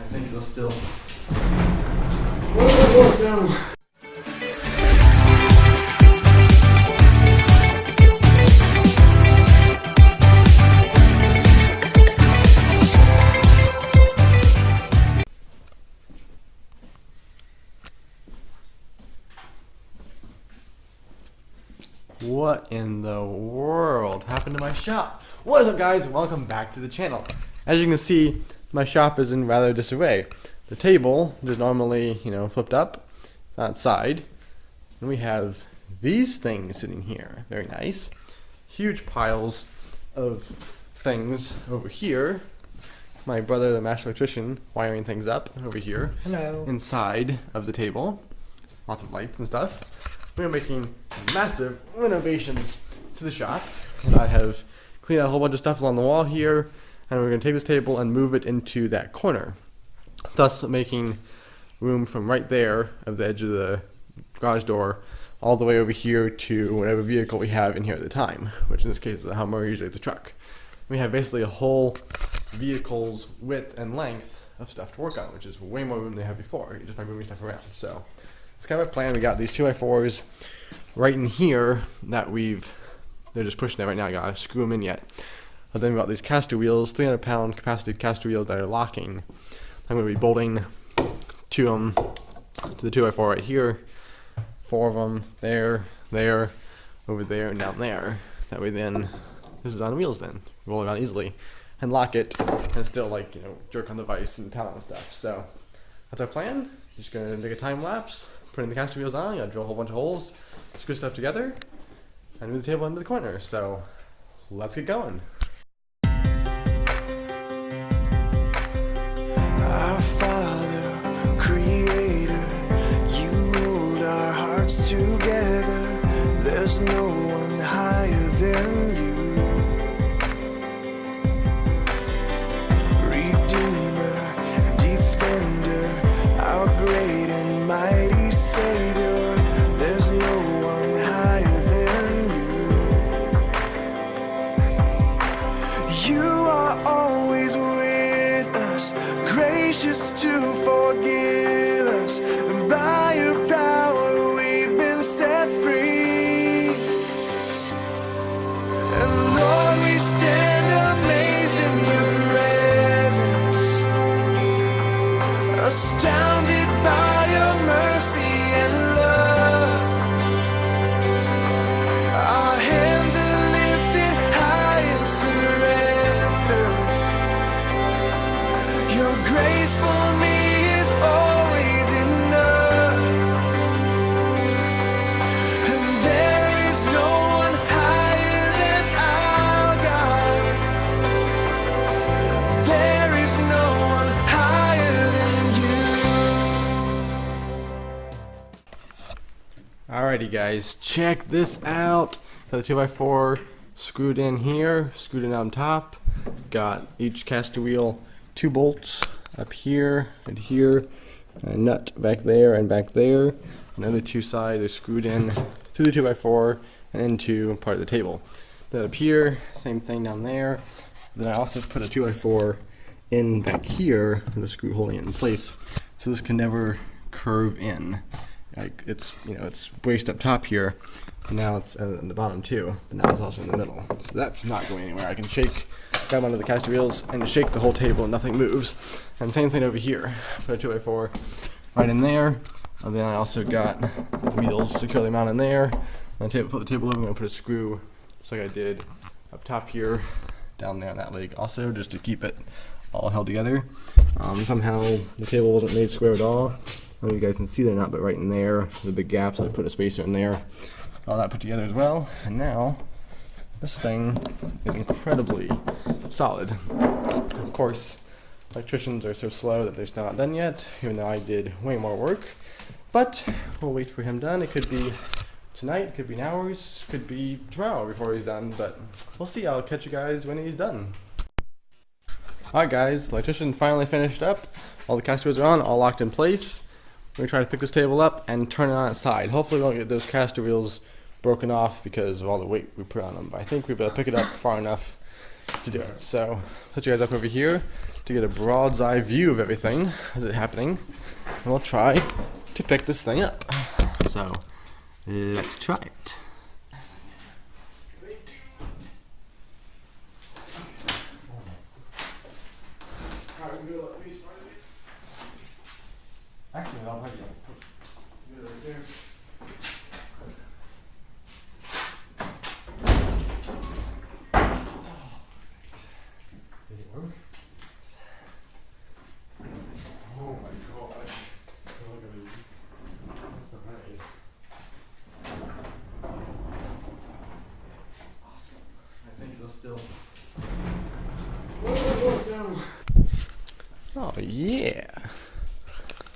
I think it'll still work down. What in the world happened to my shop? What is up, guys? Welcome back to the channel. As you can see, my shop is in rather disarray. The table is normally, flipped up, outside, and we have these things sitting here. Very nice. Huge piles of things over here. My brother, the master electrician, wiring things up over here. Hello. Inside of the table. Lots of lights and stuff. We're making massive renovations to the shop, and I have cleaned out a whole bunch of stuff along the wall here, and we're going to take this table and move it into that corner, thus making room from right there of the edge of the garage door all the way over here to whatever vehicle we have in here at the time, which in this case is a Hummer, usually it's a truck. We have basically a whole vehicle's width and length of stuff to work on, which is way more room than we had before, just by moving stuff around. So it's kind of a plan. We got these 2x4s right in here that they're just pushing it right now. I gotta screw them in yet. But then we got these caster wheels, 300-pound capacity caster wheels that are locking. I'm gonna be bolting to them to the 2x4 right here. 4 of them there, over there, and down there. That way then, this is on wheels then. Roll it around easily and lock it and still jerk on the vise and pedal and stuff. So that's our plan. Just gonna take a time lapse. Putting the caster wheels on, drill a whole bunch of holes, screw stuff together, and move the table into the corner. So let's get going. Our Father, Creator, you hold our hearts together. There's no one higher than you. Redeemer, Defender, our great and mighty Savior, there's no one higher than you. You are always with us, gracious to forgive us, and by your power we've been set free. And Lord, we stand amazed in your presence, astounded by your mercy and love. Our hands are lifted high in surrender. Your grace for me is always enough. And there is no one higher than our God. There is no one higher than you. Alrighty, guys, check this out. Got the 2x4 screwed in here, screwed in on top. Got each caster wheel 2 bolts up here and here, a nut back there and back there. And the other 2 sides are screwed in to the 2x4 and into part of the table. Then up here, same thing down there. Then I also put a 2x4 in back here with a screw holding it in place, so this can never curve in. It's braced up top here, and now it's at the bottom too, but now it's also in the middle. So that's not going anywhere. I can grab onto the caster wheels and shake the whole table and nothing moves. And same thing over here. Put a 2x4 right in there, and then I also got wheels securely mounted in there. And flip the table over, I'm going to put a screw, just like I did up top here, down there on that leg also, just to keep it all held together. Somehow the table wasn't made square at all. I don't know if you guys can see that or not, but right in there, the big gap, so I put a spacer in there. All that put together as well, and now this thing is incredibly solid. Of course, electricians are so slow that they're still not done yet, even though I did way more work. But we'll wait for him done. It could be tonight, it could be in hours, could be tomorrow before he's done, but we'll see. I'll catch you guys when he's done. Alright guys, the electrician finally finished up. All the caster wheels are on, all locked in place. We're going to try to pick this table up and turn it on its side. Hopefully we won't get those caster wheels broken off because of all the weight we put on them. But I think we'll be able to pick it up far enough to do it. So put you guys up over here to get a broad's eye view of everything as it's happening, and we'll try to pick this thing up. So let's try it. Actually, I'll probably do it right there. Did it work? Oh my god. Look at this. That's so nice. Awesome. I think it'll still. Whoa, no. Oh yeah.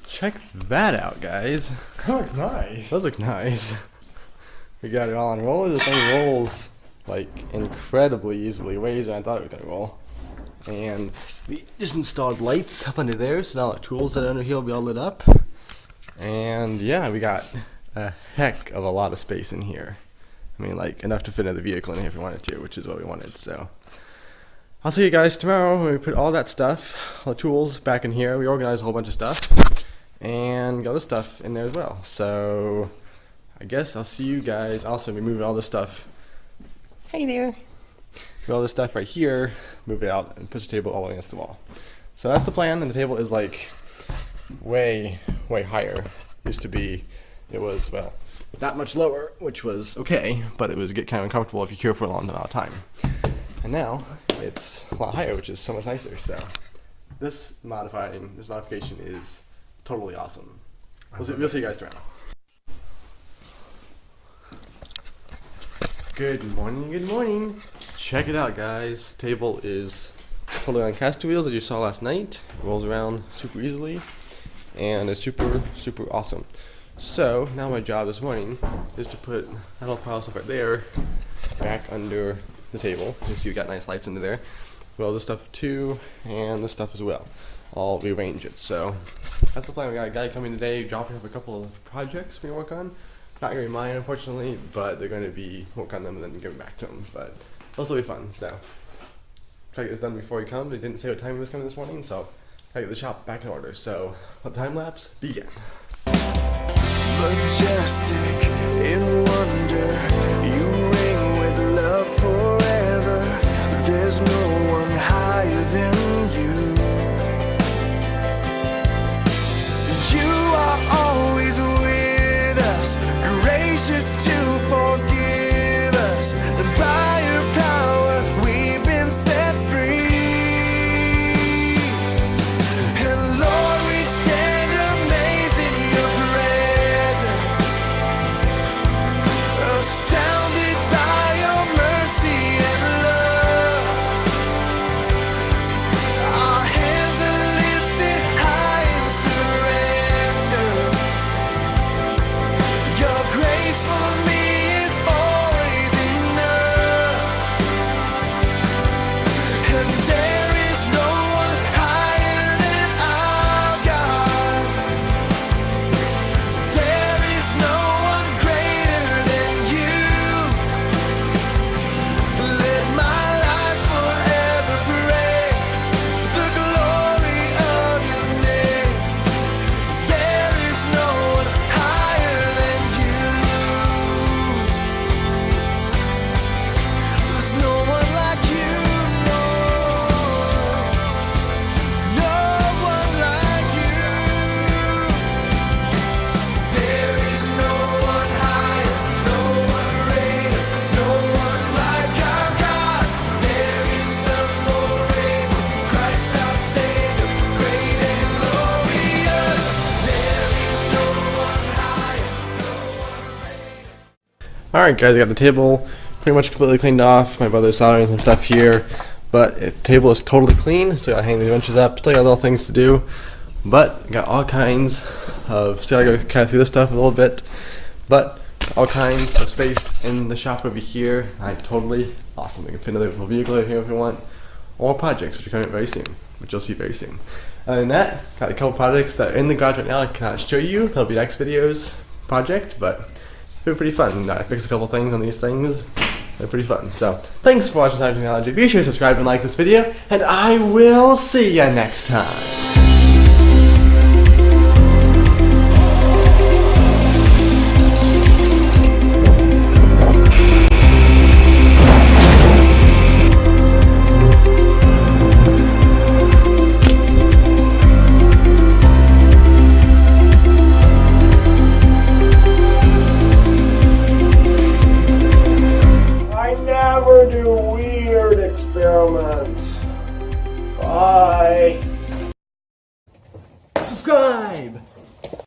Check that out, guys. That looks nice. Those look nice. We got it all on rollers. The thing rolls like incredibly easily, way easier than I thought it was gonna roll. And we just installed lights up under there, so now the tools that are under here will be all lit up. And yeah, we got a heck of a lot of space in here. I mean, like enough to fit in the vehicle in here if we wanted to, which is what we wanted. So I'll see you guys tomorrow when we put all that stuff, all the tools back in here. We organized a whole bunch of stuff and got this stuff in there as well. So I guess I'll see you guys. Also, we moving all this stuff. Hey there. Move all this stuff right here, move it out, and push the table all the way against the wall. So that's the plan, and the table is like way higher. Used to be, it was, well, that much lower, which was okay, but it was get kind of uncomfortable if you here for a long amount of time. And now it's a lot higher, which is so much nicer. So this modification is totally awesome. We'll see you guys tomorrow. Good morning, good morning. Check it out, guys. Table is totally on caster wheels as you saw last night. It rolls around super easily and it's super awesome. So now my job this morning is to put that whole pile of stuff right there back under the table. You see we got nice lights under there. Well, this stuff too, and this stuff as well. I'll rearrange it. So that's the plan. We got a guy coming today, dropping off a couple of projects we work on. Not gonna be mine, unfortunately, but they're gonna be work on them and then give them back to him. But those will be fun. So try to get this done before he comes. He didn't say what time he was coming this morning, so try to get the shop back in order. So let the time lapse begin. Majestic in wonder, you reign with love forever. There's no one higher than you. You are always with us, gracious to forgive us, and by your power we've been set free. And Lord, we stand amazed in your presence, astounded by your mercy and love. Our hands are lifted high in surrender. Your grace for me is always enough. And there is no one higher than our God. There is no one greater than you. Let my life forever praise the glory of your name. There is no one higher than you. There's no one like you, Lord. No one like you. There is no one higher, no one greater, no one like our God. There is none more able, Christ our Savior, great and glorious. There is no one higher, no one greater. Alright guys, I got the table pretty much completely cleaned off. My brother's soldering some stuff here, but the table is totally clean. Still gotta hang the benches up, still got little things to do, but got all kinds of, still gotta go kind of through this stuff a little bit, but all kinds of space in the shop over here. Totally awesome. We can fit another little vehicle in here if we want, or projects which are coming very soon, which you'll see very soon. Other than that, got a couple projects that are in the garage right now I cannot show you. That'll be next video's project, but it's been pretty fun. I fixed a couple things on these things They're pretty fun. So, thanks for watching Science Technology. Be sure to subscribe and like this video, and I will see ya next time. Never do weird experiments. Bye. Subscribe.